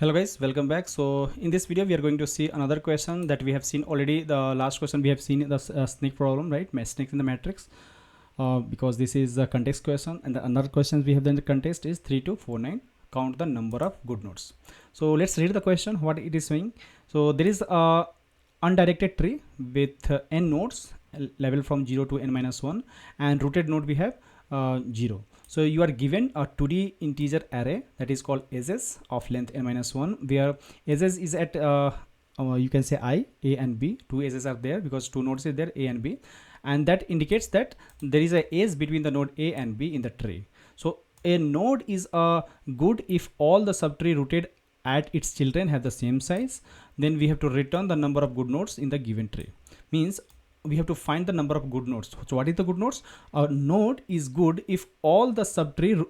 Hello guys, welcome back. So in this video we are going to see another question that we have seen already. The last question we have seen the snake problem, right? Snakes in the matrix, because this is a context question, and the another questions we have in the context is 3 to 49. Count the number of good nodes. So let's read the question, what it is saying. So there is a undirected tree with n nodes, level from 0 to n minus 1, and rooted node we have 0. So you are given a 2D integer array that is called edges of length n minus 1, where edges is at you can say I, A and B. Two edges are there because two nodes is there, A and B, and that indicates that there is a edge between the node A and B in the tree. So a node is good if all the subtree rooted at its children have the same size. Then we have to return the number of good nodes in the given tree. Means we have to find the number of good nodes. So what is the good nodes? A node is good if all the subtree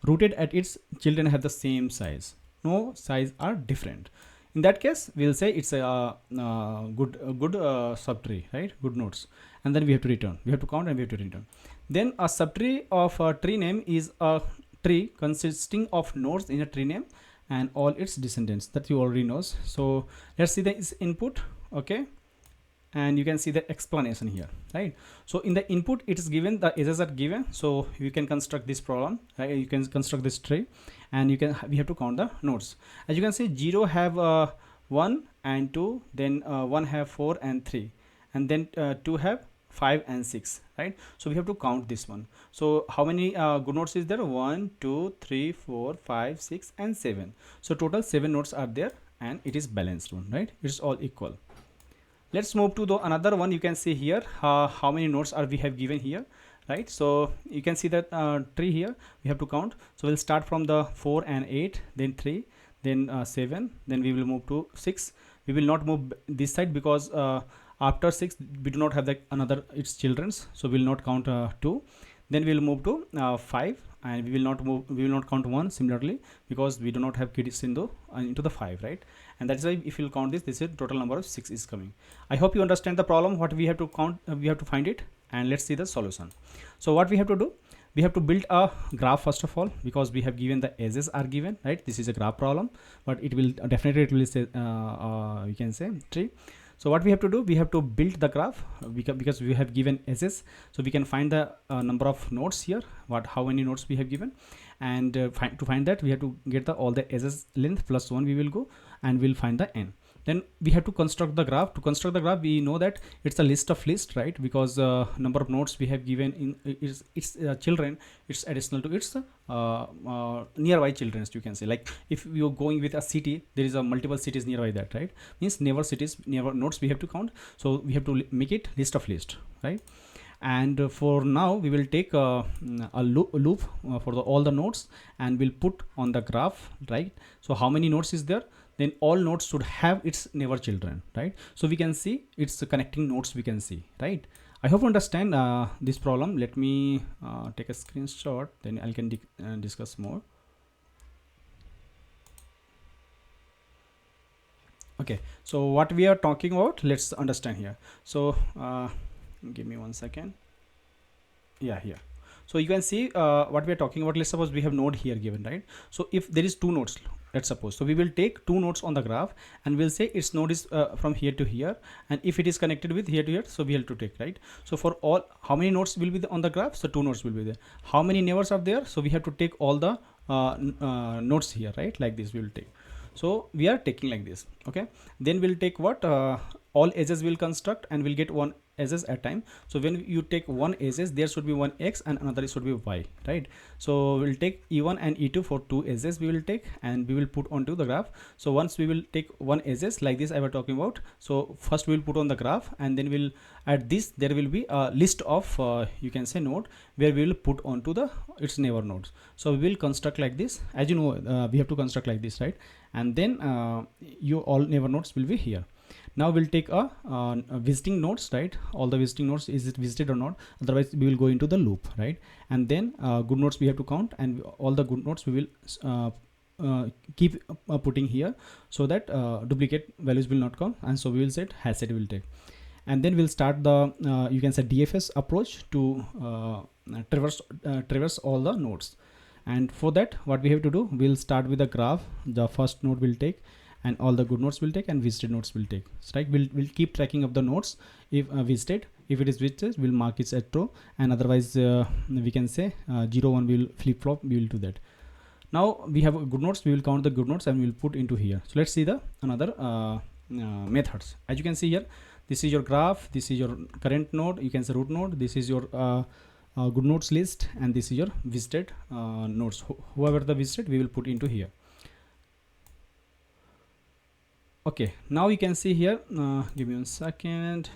rooted at its children have the same size. No size are different. In that case, we'll say it's a good subtree, right? Good nodes. And then we have to return. We have to count and we have to return. Then a subtree of a tree name is a tree consisting of nodes in a tree name and all its descendants, that you already knows. So let's see the input. Okay, and you can see the explanation here, right? So in the input it is given, the edges are given, so you can construct this problem, right? You can construct this tree, and we have to count the nodes. As you can see, 0 have 1 and 2, then 1 have 4 and 3, and then 2 have 5 and 6, right? So we have to count this one. So how many good nodes is there? 1 2 3 4 5 6 and 7. So total 7 nodes are there, and it is balanced one, right? It's all equal. Let's move to the another one. You can see here how many nodes are we have given here, right? So you can see that tree here we have to count. So we'll start from the 4 and 8, then 3, then 7, then we will move to 6. We will not move this side because after 6 we do not have the another its children's, so we will not count 2. Then we will move to 5, and we will not count 1 similarly because we do not have kids into the 5, right? And that's why if you count this is total number of 6 is coming. I hope you understand the problem, what we have to count. We have to find it, and let's see the solution. So what we have to do, we have to build a graph first of all, because we have given the edges are given, right? This is a graph problem, but it will definitely it will say you can say tree. So what we have to do, we have to build the graph because we have given edges, so we can find the number of nodes here, how many nodes we have given, and to find that we have to get all the edges length plus 1 we will go, and we'll find the n. Then we have to construct the graph. To construct the graph, we know that it's a list of list, right? Because number of nodes we have given in its children, it's additional to its nearby children, you can say. Like if you're going with a city, there is a multiple cities nearby that, right? Means never nodes we have to count, so we have to make it list of list, right? And for now we will take a loop for all the nodes, and we'll put on the graph, right? So how many nodes is there? Then all nodes should have its neighbor children, right? So we can see it's connecting nodes, we can see, right? I hope you understand this problem. Let me take a screenshot, then I can discuss more. Okay, so what we are talking about, let's understand here. So give me 1 second. Yeah, here. So you can see what we are talking about. Let's suppose we have node here given, right? So if there is 2 nodes, let's suppose, so we will take 2 nodes on the graph, and we'll say its node is from here to here, and if it is connected with here to here, so we have to take, right? So for all, how many nodes will be on the graph? So 2 nodes will be there. How many neighbors are there? So we have to take all the nodes here, right? Like this we will take. So we are taking like this. Okay, then we'll take what all edges will construct, and we'll get one edges at time. So when you take one edges, there should be one x and another should be y, right? So we'll take e1 and e2 for 2 edges we will take, and we will put onto the graph. So once we will take one edges like this I was talking about, so first we will put on the graph, and then we'll at this there will be a list of you can say node where we will put onto the its neighbor nodes. So we will construct like this. As you know, we have to construct like this, right? And then you all neighbor nodes will be here. Now we'll take a visiting nodes, right? All the visiting nodes, is it visited or not? Otherwise we will go into the loop, right? And then good nodes we have to count, and all the good nodes we will keep putting here, so that duplicate values will not come, and so we will set hash set will take. And then we'll start the you can say DFS approach to traverse all the nodes. And for that, what we have to do, we'll start with the graph. The first node will take, and all the good nodes will take, and visited nodes will take. So right, we'll keep tracking of the nodes. If visited, if it is visited, we'll mark it as true, and otherwise we can say 0 1 will flip flop, we will do that. Now we have good nodes, we will count the good nodes and we'll put into here. So let's see the another methods. As you can see here, this is your graph, this is your current node, you can say root node, this is your good nodes list, and this is your visited nodes. Whoever the visited, we will put into here. Okay, now you can see here, give me 1 second.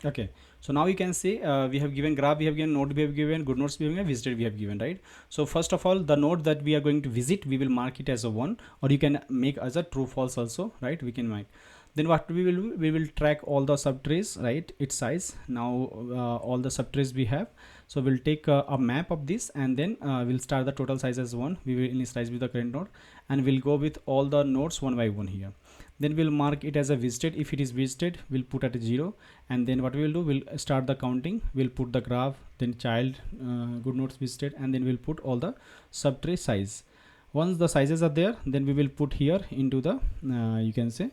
Okay, so now you can see we have given graph, we have given node, we have given good nodes, we have given visited, we have given, right? So first of all, the node that we are going to visit, we will mark it as a 1, or you can make as a true false also, right? We can make. Then what we will do, we will track all the subtrees, right, its size. Now all the subtrees we have, so we'll take a map of this, and then we'll start the total size as 1. We will initialize with the current node, and we'll go with all the nodes one by one here. Then we'll mark it as a visited. If it is visited, we'll put at a 0, and then what we will do, we'll start the counting. We'll put the graph, then child, good nodes visited, and then we'll put all the subtree size. Once the sizes are there, then we will put here into the you can say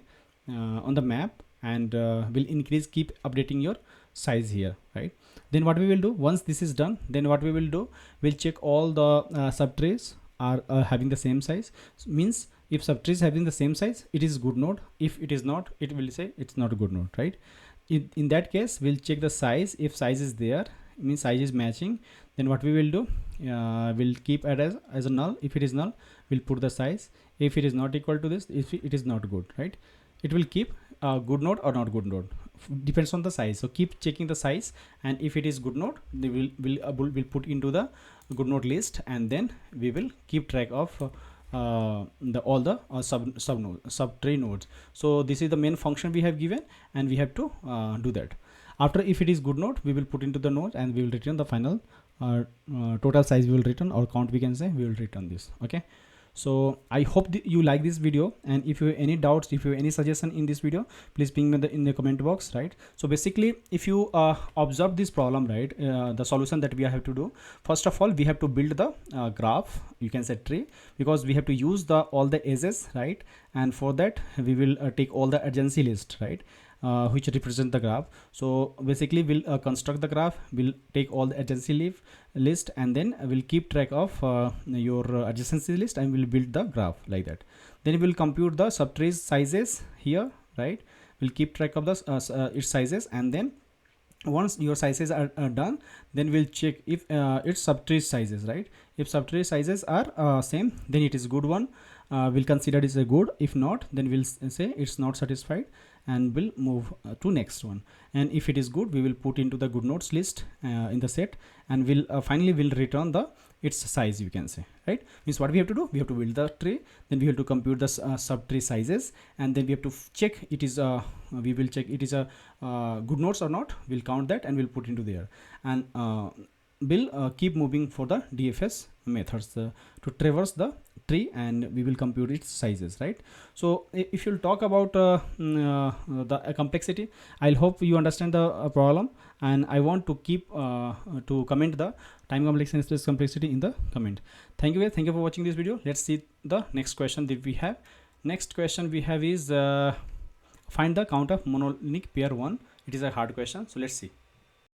on the map, and we'll increase, keep updating your size here, right? Then what we will do, once this is done, then what we will do, we'll check all the subtrees are having the same size. So means if subtree is having the same size, it is good node. If it is not, it will say it's not a good node, right? In that case, we'll check the size. If size is there, it means size is matching, then what we will do, we'll keep it as a null. If it is null, we'll put the size. If it is not equal to this, if it is not good, right, it will keep good node or not good node, depends on the size. So keep checking the size, and if it is good node, they will put into the good node list, and then we will keep track of all the subtree nodes. So this is the main function we have given, and we have to do that. After, if it is good node, we will put into the node, and we will return the final total size. We will return, or count, we can say, we will return this. Okay, so I hope you like this video, and if you have any doubts, if you have any suggestion in this video, please ping me in the comment box, right? So basically, if you observe this problem, right, the solution that we have to do, first of all, we have to build the graph, you can say tree, because we have to use all the edges, right? And for that, we will take all the adjacency list, right, which represent the graph. So basically, we'll construct the graph, we'll take all the adjacency list, and then we'll keep track of your adjacency list, and we'll build the graph like that. Then we'll compute the subtree sizes here, right? We'll keep track of the its sizes, and then once your sizes are done, then we'll check if its subtree sizes, right? If subtree sizes are same, then it is good one. We'll consider it as a good. If not, then we'll say it's not satisfied, and we'll move to next one. And if it is good, we will put into the good nodes list in the set, and we'll finally we'll return its size, you can say, right? Means what we have to do, we have to build the tree, then we have to compute the subtree sizes, and then we have to check it is we will check it is a good nodes or not. We'll count that, and we'll put into there, and we'll keep moving for the DFS methods to traverse the tree, and we will compute its sizes, right? So if you'll talk about the complexity, I'll hope you understand the problem, and I want to keep to comment the time complexity and space complexity in the comment. Thank you for watching this video. Let's see the next question that we have. Next question we have is find the count of monolinear pair 1. It is a hard question, so let's see.